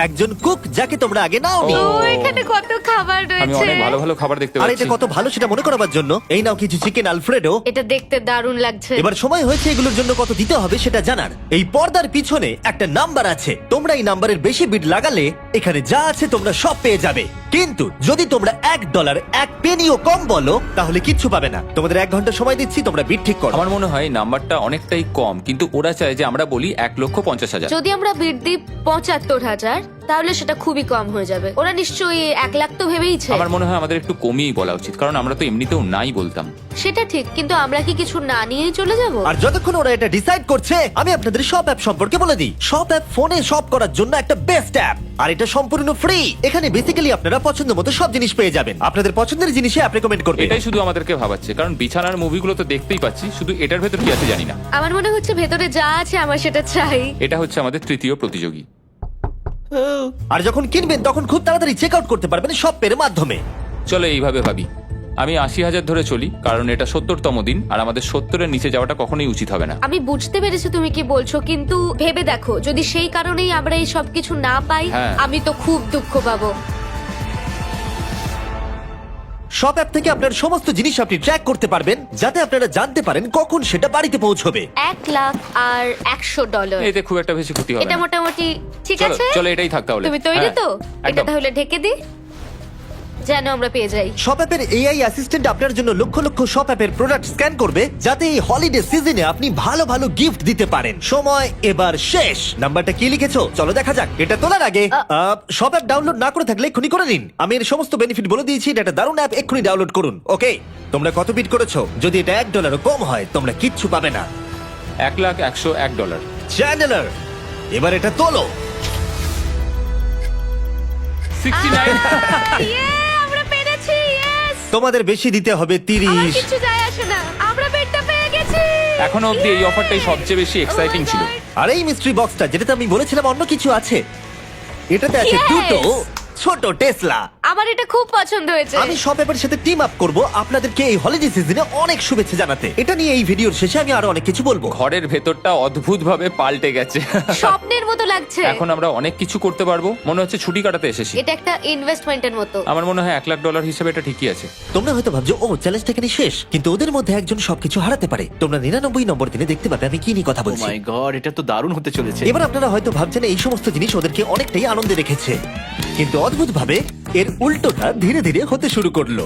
S1: একজন কুক যাকে তোমরা আগে নাওনি।
S3: ও, এখানে কত খাবার
S2: আমি
S3: রয়েছে।
S2: অনেক ভালো ভালো খাবার দেখতে
S1: আর
S2: পাচ্ছি।
S1: এটা কত ভালো সেটা মনে করাবার জন্য এই নাও কিছু চিকেন আলফ্রেডো।
S3: এটা দেখতে দারুণ লাগছে।
S1: এবার সময় হয়েছে এগুলোর জন্য কত দিতে হবে সেটা জানার। এই পর্দার পিছনে একটা নাম্বার আছে। তোমরা এই নাম্বারের বেশি বিট লাগালে এখানে যা আছে তোমরা সব পেয়ে যাবে। কিন্তু যদি তোমরা $1 1 পেনিও কম বলো তাহলে কিচ্ছু পাবে না। তোমাদের 1 ঘন্টা সময় দিচ্ছি, তোমরা বিট ঠিক করো।
S2: আমার মনে হয় নাম্বারটা অনেকটাই কম, কিন্তু ওরা চায় যে আমরা বলি 1,50,000।
S3: যদি আমরা বিট দিই 75,000, তাহলে সেটা খুবই কম হয়ে যাবে। ওরা নিশ্চয়ই 1 লাখ তো ভেবেইছে।
S2: আমার মনে হয় আমাদের একটু কমিয়েই বলা উচিত, কারণ আমরা তো এমনিতেও নাই বলতাম।
S3: সেটা ঠিক, কিন্তু আমরা কি কিছু না নিয়েই চলে যাব?
S1: আর যতক্ষণ ওরা এটা ডিসাইড করছে আমি আপনাদের শপ অ্যাপ সম্পর্কে বলে দিই। শপ অ্যাপ ফোনে শপ করার জন্য একটা বেস্ট অ্যাপ, আর এটা সম্পূর্ণ ফ্রি। এখানে বেসিক্যালি আপনারা পছন্দ মতো সব জিনিস পেয়ে যাবেন। আপনাদের পছন্দের জিনিসে অ্যাপ রেকমেন্ড করবে।
S2: এটাই শুধু আমাদেরকে ভাবাচ্ছে, কারণ বিছানার মুভিগুলো তো দেখতেই পাচ্ছি, শুধু এটার ভেতর কি আছে জানি না।
S3: আমার মনে হচ্ছে ভেতরে যা আছে আমার সেটা চাই।
S2: এটা হচ্ছে আমাদের তৃতীয় প্রতিযোগী।
S1: আর যখন কিনবেন তখন খুব তাড়াতাড়ি চেক আউট করতে পারবেন শপের মাধ্যমে।
S2: চলো এইভাবে ভাবি। আমি 80,000 ধরে চলি, কারণ এটা 70তম দিন, আর আমাদের 70-এর নিচে যাওয়াটা কখনোই উচিত হবে না।
S3: আমি বুঝতে পেরেছি তুমি কি বলছো, কিন্তু ভেবে দেখো যদি সেই কারণেই আমরা এই সব কিছু না পাই,
S2: হ্যাঁ।
S3: আমি তো খুব দুঃখ পাবো।
S1: শপ অ্যাপ থেকে আপনার সমস্ত জিনিস আপনি ট্র্যাক করতে পারবেন, যাতে আপনারা জানতে পারেন কখন সেটা বাড়িতে পৌঁছবে।
S3: $1,00,000
S2: এতে খুব একটা বেশি ক্ষতি হবে
S3: এটা
S2: না।
S3: মোটামুটি ঠিক
S2: চলো
S3: আছে।
S2: চলো এটাই থাক তাহলে।
S3: তুমি তৈরি
S2: হ্যাঁ,
S3: তো? এটা
S2: একদম।
S3: তাহলে ঢেকে দি, যেন আমরা পেয়ে যাই।
S1: শপ অ্যাপের এআই অ্যাসিস্ট্যান্ট আপনার জন্য লক্ষ লক্ষ শপ অ্যাপের প্রোডাক্ট স্ক্যান করবে, যাতে এই হলিডে সিজনে আপনি ভালো ভালো গিফট দিতে পারেন। সময় এবার শেষ। নাম্বারটা কি লিখেছো চলো দেখা যাক। এটা তোলার আগে শপ অ্যাপ ডাউনলোড না করে থাকলে এক্ষুনি করে নিন। আমি এর সমস্ত বেনিফিট বলে দিয়েছি। এটা একটা দারুণ অ্যাপ, এক্ষুনি ডাউনলোড করুন। ওকে, তোমরা কত বিট করেছো? যদি এটা $1 কম হয় তোমরা কিচ্ছু পাবে না।
S2: $1,01,001।
S1: চ্যানেলার, এবার এটা তোলো।
S2: 69।
S3: Yeah, আমরা পেরেছি, yes!
S1: তোমাদের বেশি দিতে হবে
S3: আমার
S1: 30।
S3: কিচ্ছু যায় আসে না, আমরা বেডটা পেয়ে গেছি।
S2: এখনো অবধি এই অফারটাই সবচেয়ে বেশি এক্সাইটিং
S3: Oh my
S2: ছিল।
S3: God!
S1: আর এই মিস্ট্রি বক্সটা, যেটাতে আমি বলেছিলাম অন্য কিছু আছে, এটাতে আছে
S3: Yes!
S1: দুটো ছোট টেসলা।
S3: আমার এটা খুব পছন্দ হয়েছে।
S1: আমি শপ অ্যাপের সাথে টিম আপ করব আপনাদেরকে এই হলিডে সিজনে অনেক শুভেচ্ছা জানাতে। এটা নিয়ে এই ভিডিওর শেষে আমি আরো অনেক কিছু বলবো।
S2: ঘরের ভেতরটা অদ্ভুতভাবে পাল্টে গেছে।
S3: স্বপ্নের মতো লাগছে।
S2: এখন আমরা অনেক কিছু করতে পারবো, মনে হচ্ছে ছুটি কাটাতে এসেছি।
S3: এটা একটা ইনভেস্টমেন্টের মতো।
S2: আমার মনে হয় $1,00,000 হিসেবে এটা ঠিকই আছে।
S1: তোমরা হয়তো ভাবছো ও চ্যালেঞ্জটা এখানে শেষ, কিন্তু ওদের মধ্যে একজন সবকিছু হারাতে পারে। তোমরা 99 নম্বর দিনে দেখতে পাবে আমি কি নিয়ে কথা
S5: ও
S1: বলছি।
S5: মাই গড, এটা তো দারুণ হতে চলেছে।
S1: এবার আপনারা হয়তো ভাবছেন এই সমস্ত জিনিস ওদেরকে অনেকটাই আনন্দে রেখেছে, কিন্তু অদ্ভুতভাবে এর উল্টোটা ধীরে ধীরে হতে শুরু করলো।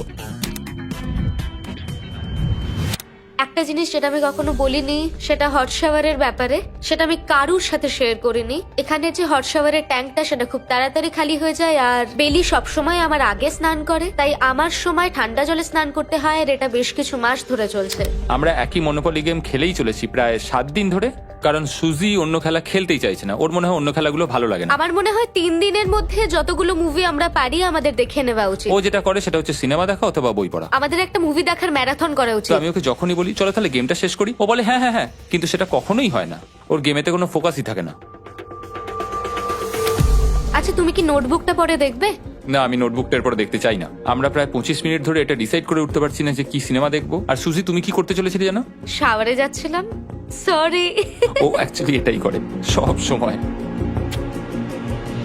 S3: একটা জিনিস যেটা আমি কখনো বলিনি, সেটা হট শাওয়ারের ব্যাপারে। সেটা আমি কারুর সাথে শেয়ার করিনি। এখানে যে হট শাওয়ারের ট্যাঙ্কটা, সেটা খুব তাড়াতাড়ি খালি হয়ে যায়। আর বেলি সবসময় আমার আগে স্নান করে, তাই আমার সময় ঠান্ডা জলে স্নান করতে হয়। আর এটা বেশ কিছু মাস ধরে চলছে।
S2: আমরা একই মনোপলি গেম খেলেই চলেছি প্রায় 7 দিন ধরে, কারণ সুজি অন্য খেলা খেলতেই চাইছে না। ওর মনে হয় অন্য খেলাগুলো ভালো লাগে না।
S3: আমার মনে হয় 3 দিনের মধ্যে যতগুলো মুভি আমরা পারি আমাদের দেখে নেওয়া উচিত।
S2: ও যেটা করে সেটা হচ্ছে সিনেমা দেখা অথবা বই পড়া।
S3: আমাদের একটা মুভি দেখার ম্যারাথন করা
S2: তো
S3: উচিত।
S2: আমি ওকে যখনই বলি চলো তাহলে গেমটা শেষ করি, ও বলে হ্যাঁ হ্যাঁ হ্যাঁ, কিন্তু সেটা কখনোই হয় না। ওর গেমেতে কোনো ফোকাসই থাকে না।
S3: আচ্ছা, তুমি কি নোটবুকটা পরে দেখবে?
S2: না, আমি নোটবুকটার পরে দেখতে চাই না। আমরা প্রায় 25 মিনিট ধরে এটা ডিসাইড করে উঠতে পারছি না যে কি সিনেমা দেখবো। আর সুজি, তুমি কি করতে চলেছিলে জানো?
S3: শাওয়ারে যাচ্ছিলাম। সরি।
S2: ও অ্যাকচুয়ালি এটাই করে সব সময়।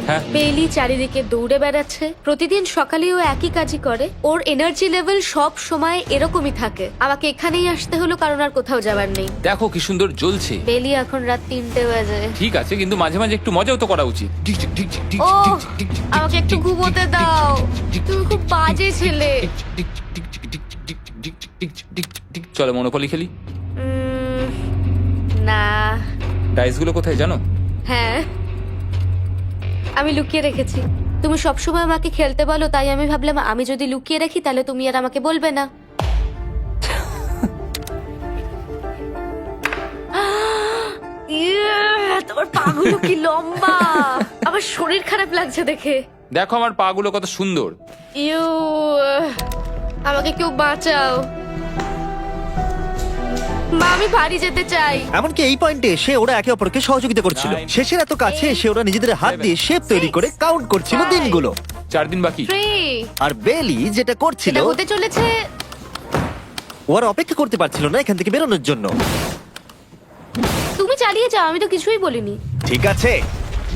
S2: হ্যাঁ,
S3: বেলি চারিদিকে দৌড়ে বেড়াচ্ছে। প্রতিদিন সকালে ও একই কাজই করে। ওর এনার্জি লেভেল সব সময় এরকমই থাকে। আমাকে এখানেই আসতে হলো, কারণ আর কোথাও যাবার নেই।
S2: দেখো কি সুন্দর জ্বলছে।
S3: বেলি এখন রাত 3টে বাজে।
S2: ঠিক আছে, কিন্তু মাঝে মাঝে একটু মজাও তো করা উচিত।
S3: ও, আমাকে একটু ঘুমোতে দাও। তুমি খুব বাজে ছেলে।
S2: চলো মনোপলি খেলি।
S3: না।
S2: ডাইসগুলো কোথায় জানো?
S3: হ্যাঁ, আমি লুকিয়ে রেখেছি। তুমি সবসময় আমাকে খেলতে বলো, তাই আমি ভাবলাম আমি যদি লুকিয়ে রাখি তাহলে তুমি আর আমাকে বলবে না। তোমার পাগুলো কি লম্বা! আমার শরীর খারাপ লাগছে দেখে।
S2: দেখো আমার পা গুলো কত সুন্দর।
S3: ইউ, আমাকে কেউ বাঁচাও। মা, আমি বাড়ি যেতে চাই।
S1: এমনকি এই পয়েন্টে এসে ওরা একে অপরকে সহযোগিতা করছিল।
S2: 9,
S1: শেষের এত কাছে এসে ওরা নিজেদের হাত দিয়ে শেপ তৈরি করে কাউন্ট করছিল
S3: 5,
S1: দিনগুলো।
S2: 4 দিন বাকি।
S3: 3,
S1: আর বেলি যেটা করছিল,
S3: এটা হতে চলেছে।
S1: ও আর অপেক্ষা করতে পারছিল না এখান থেকে বেরোনোর জন্য।
S3: তুমি চালিয়ে যাও, আমি তো কিছুই বলিনি।
S1: ঠিক আছে,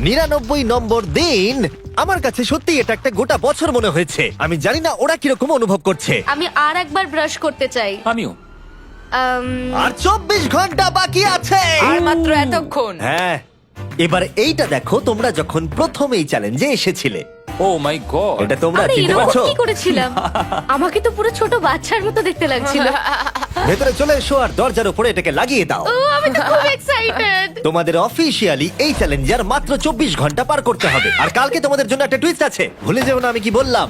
S1: 99 নম্বর দিন। আমার কাছে সত্যি এটা একটা গোটা বছর মনে হয়েছে। আমি জানি না ওরা কিরকম অনুভব করছে।
S3: আমি আর একবার ব্রাশ করতে চাই।
S2: আমিও।
S1: আর 24 ঘন্টা বাকি আছে।
S4: আর মাত্র এতক্ষণ।
S1: হ্যাঁ, এবার এইটা দেখো, তোমরা যখন প্রথম এই চ্যালেঞ্জে এসেছিলে,
S2: ও মাই গড।
S1: এটা তোমরা
S3: আরে
S1: চিনতে
S3: এরকম
S1: পারছো?
S3: কি করেছিলাম? আমাকে তো পুরো ছোট বাচ্চার মতো দেখতে লাগছিল।
S1: ভেতরে চলে এসো আর দরজার উপরে এটাকে লাগিয়ে দাও।
S3: ও, আমি তো খুব এক্সাইটেড।
S1: তোমাদের অফিসিয়ালি এই চ্যালেঞ্জার মাত্র 24 ঘন্টা পার করতে হবে। আর কালকে তোমাদের জন্য একটা টুইস্ট আছে, ভুলে যেও না আমি কি বললাম।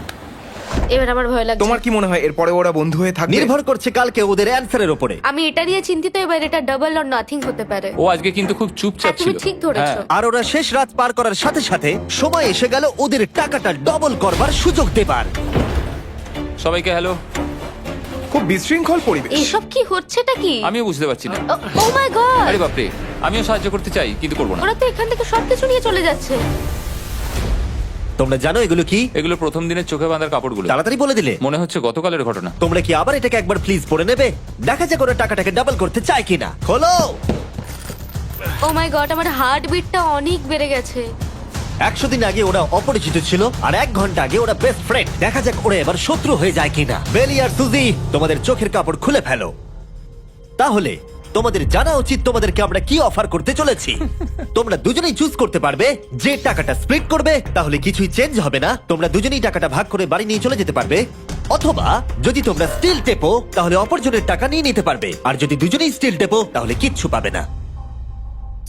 S3: এবার আমার ভয় লাগছে।
S7: তোমার কি মনে হয় এরপরে ওরা বন্ধু হয়ে থাকবে?
S1: নির্ভর করছে কালকে ওদের অ্যানসারের উপরে।
S3: আমি এটা নিয়ে চিন্তিত। এবার এটা ডাবল অর নাথিং হতে পারে।
S2: ও আজকে কিন্তু খুব চুপচাপ
S3: হ্যাঁ, তুমি
S2: ছিল।
S3: ঠিক ধরেছো।
S2: হ্যাঁ।
S1: আর ওরা শেষ রাত পার করার সাথে সাথে সময় এসে গেল ওদের টাকাটা ডবল করবার সুযোগ দেবার।
S2: সবাইকে হ্যালো।
S7: খুব বিশৃঙ্খল পরিবেশ।
S3: এসব কি হচ্ছেটা কি?
S2: আমিও বুঝতে পারছি না।
S3: ও মাই গড!
S2: আরে বাপরে, আমিও সাহায্য করতে চাই কিন্তু করবো না।
S3: ওরা তো এখান থেকে সবকিছু নিয়ে চলে যাচ্ছে।
S1: তোমরা জানো এগুলো কি?
S2: এগুলো প্রথম দিনের চোখে বাঁধার কাপড়গুলো।
S1: তাড়াতাড়ি বলে দিলে।
S2: মনে হচ্ছে গতকালের ঘটনা।
S1: তোমরা কি আবার এটাকে একবার প্লিজ পড়ে নেবে? দেখা যাক ওরা টাকাটাকে ডাবল করতে চায় কিনা। খোলো।
S3: ও মাই গড, আমার হার্ট বিটটা অনেক বেড়ে গেছে।
S1: 100 দিন আগে ওরা অপরিচিত ছিল আর 1 ঘন্টা আগে ওরা বেস্ট ফ্রেন্ড। দেখা যাক ওরা এবার শত্রু হয়ে যায় কিনা। বেলি আর সুজি, তোমাদের চোখের কাপড় খুলে ফেলো। তাহলে তোমাদের জানা উচিত তোমাদেরকে আমরা কি অফার করতে চলেছি। তোমরা দুজনেই চুজ করতে পারবে যে টাকাটা স্প্লিট করবে, তাহলে কিছুই চেঞ্জ হবে না। তোমরা দুজনেই টাকাটা ভাগ করে বাড়ি নিয়ে চলে যেতে পারবে। অথবা যদি তোমরা স্টিল টেপো তাহলে অপরজনের টাকা নিয়ে নিতে পারবে, আর যদি দুজনেই স্টিল টেপো তাহলে কিচ্ছু পাবে না।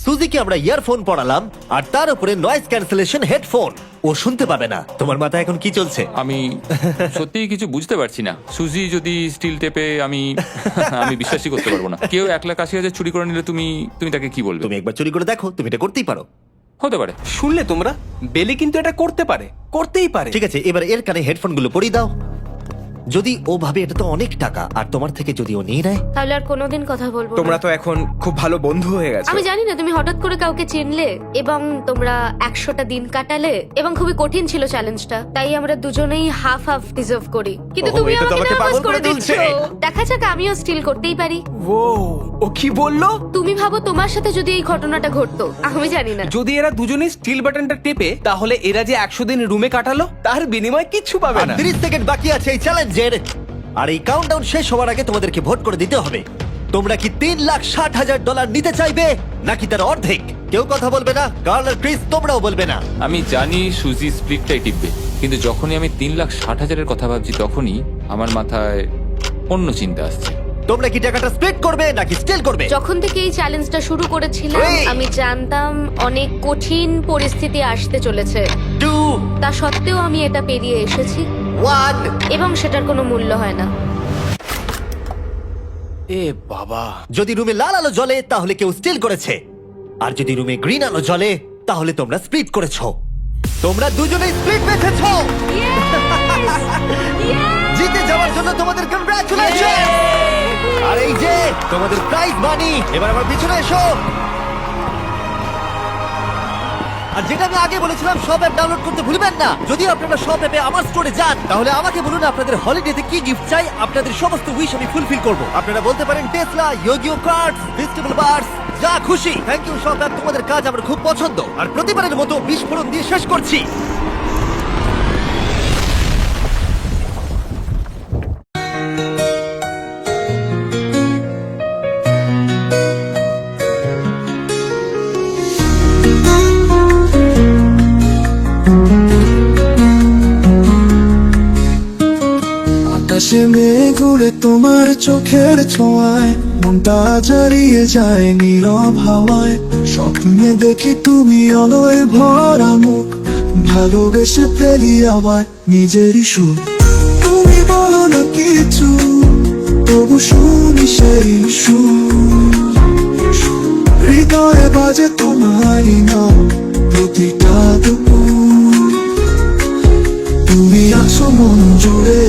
S1: সুজিকে আমরা ইয়ারফোন পড়ালাম আর তার উপরে নয়েজ ক্যান্সেলেশন হেডফোন। ও শুনতে পাবে না। তোমার মাথায় এখন কি চলছে?
S2: আমি সত্যিই কিছু বুঝতে পারছি না। সুজি যদি স্টিল টেপে আমি বিশ্বাসই করতে পারবো না। কেউ 1,80,000 চুরি করে নিলে তুমি তাকে কি বলবে?
S1: তুমি একবার চুরি করে দেখো, তুমি এটা করতেই পারো।
S2: হতে পারে।
S8: শুনলে তোমরা, বেলি কিন্তু এটা করতেই পারে।
S1: ঠিক আছে, এবার এর কানে হেডফোন গুলো পরিয়ে দাও। যদি ও ভাবে এটা তো অনেক টাকা আর তোমার থেকে যদি ও নিয়ে নেয়,
S3: তাহলে আর কোনোদিন কথা বলবো না।
S7: তোমরা তো এখন খুব ভালো বন্ধু হয়ে গেছো।
S3: আমি জানি না তুমি হঠাৎ করে কাউকে চিনলে এবং তোমরা 100টা দিন কাটালে এবং খুবই কঠিন ছিল চ্যালেঞ্জটা, তাই আমরা দুজনেই হাফ হাফ ডিজার্ভ করি। কিন্তু
S1: ওহ,
S3: তুমি
S1: এটা তো
S3: আমাকে
S1: আমাকে
S3: নার্ভাস
S1: পাগল
S3: করে
S1: করে
S3: দিচ্ছ।
S1: তুলছে।
S3: দেখা যাক, আমিও স্টিল করতেই পারি।
S8: ও কি বললো?
S3: তুমি ভাবো তোমার সাথে যদি এই ঘটনাটা ঘটতো, আমি জানি না।
S8: যদি এরা দুজনেই স্টিল বাটনটা টেপে, তাহলে এরা যে 100 দিন রুমে কাটালো তার বিনিময়ে কিচ্ছু পাবে
S1: আর
S8: না।
S1: 30 সেকেন্ড বাকি আছে এই চ্যালেঞ্জের। আর এই কাউন্টডাউন শেষ হওয়ার আগে তোমাদেরকে ভোট করে দিতে হবে। তোমরা কি $3,60,000 নিতে চাইবে নাকি তার অর্ধেক? কেউ কথা বলবে না। কার্ল আর ক্রিস, তোমরাও বলবে না।
S2: আমি জানি সুজি স্প্লিটটাই টিপবে, কিন্তু যখনই আমি 3,60,000-এর কথা ভাবছি তখনই আমার মাথায় অন্য চিন্তা আসছে।
S1: তোমরা কি টাকাটা স্প্লিট করবে নাকি স্টিল করবে?
S3: যখন থেকে এই চ্যালেঞ্জটা শুরু করেছিলাম
S1: Three.
S3: আমি জানতাম অনেক কঠিন পরিস্থিতি আসতে চলেছে।
S1: 2,
S3: তা সত্ত্বেও আমি এটা পেরিয়ে এসেছি
S1: 1।
S3: এবং সেটার কোনো মূল্য হয় না।
S8: এ বাবা,
S1: যদি রুমে লাল আলো জ্বলে তাহলে কেউ স্টিল করেছে, আর যদি রুমে গ্রিন আলো জ্বলে তাহলে তোমরা স্প্লিট করেছো। তোমরা দুজনেই স্প্লিট বেঁচেছো। জিতে যাওয়ার জন্য তোমাদের কংগ্রাচুলেশন। আর এই যে তোমাদের প্রাইজ মানি। এবার আমার পিছনে এসো। আর যেটা আমি আগে বলেছিলাম, সব অ্যাপ ডাউনলোড করতে ভুলবেন না। যদি আপনারা সব অ্যাপে আমার স্টোরে যান, তাহলে আমাকে বলুন আপনাদের হলিডেতে কি গিফট চাই। আপনাদের সমস্ত উইশ আমি ফুলফিল করব। আপনারা বলতে পারেন টেসলা, ইয়োগিও কার্ডস, ভেজিটেবল বার্স, যা খুশি। থ্যাংক ইউ সব অ্যাপ, তোমাদের কাজ আমার খুব পছন্দ। আর প্রতিবারের মতো বিস্ফোরণ দিয়ে শেষ করছি।
S9: আকাশে মেঘ উড়ে তোমার চোখের ছোঁয়ায়, মনটা জড়িয়ে যায় নীরব হাওয়ায়। স্বপ্নে দেখি তুমি আলোয় ভরা মুখ, ভালোবেসে ফেলি আবার নিজেরই সুর। তুমি বলো না কিছু, তবু শুনি সেই সুর। হৃদয়ে বাজে তোমারই নাম প্রতিটা দুপুর। তুমি আছো মন জুড়ে,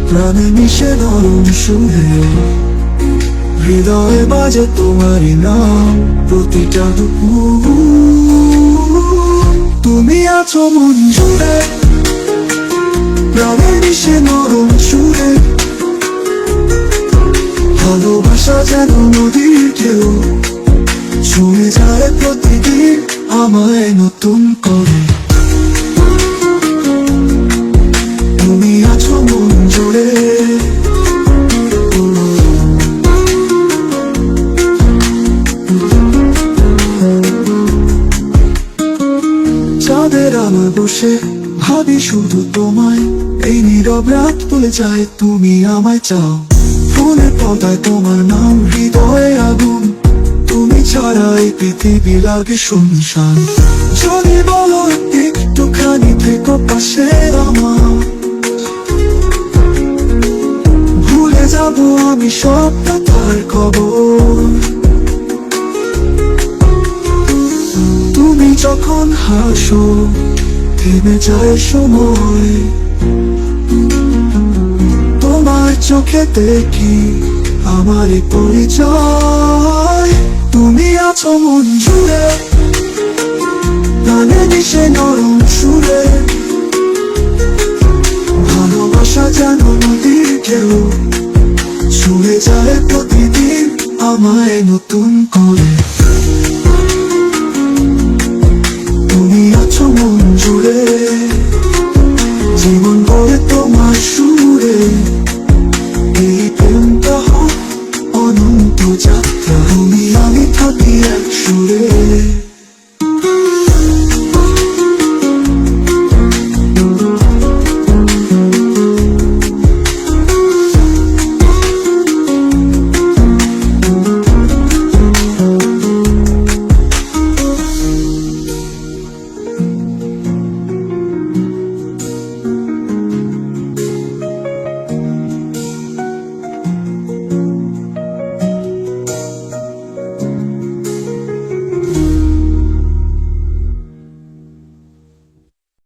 S9: প্রাণে মিশে নরম সুরে। হৃদয়ে বাজে তোমারই নাম প্রতিটা দুপুর। তুমি আছো মন জুড়ে, প্রাণে মিশে নরম সুরে। ভালোবাসা যেন নদীর ঢেউ, ছুঁয়ে যায় প্রতিদিন আমায় নতুন করে। তুমি আছো মন জুড়ে, চাঁদের আলো বসে ভাবি শুধু তোমায়। এই নীরব রাত বলে যায় তুমি আমায় চাও। ফুলের পদায় তোমার নাম, হৃদয়ে আগুন। তুমি ছাড়া এই পৃথিবী লাগে শুনশান। যদি বলো একটুখানি থেকো পাশে আমার, ভুলে যাবো আমি সবটা তার খবর। তুমি যখন হাসো থেমে যায় সময়, তোমার চোখে দেখি আমারই পরিচয়। তুমি আছো মন জুড়ে, প্রাণে মিশে নরম সুরে। ভালোবাসা যেন নদীর ঢেউ, ছুঁয়ে যায় প্রতিদিন আমায় নতুন করে।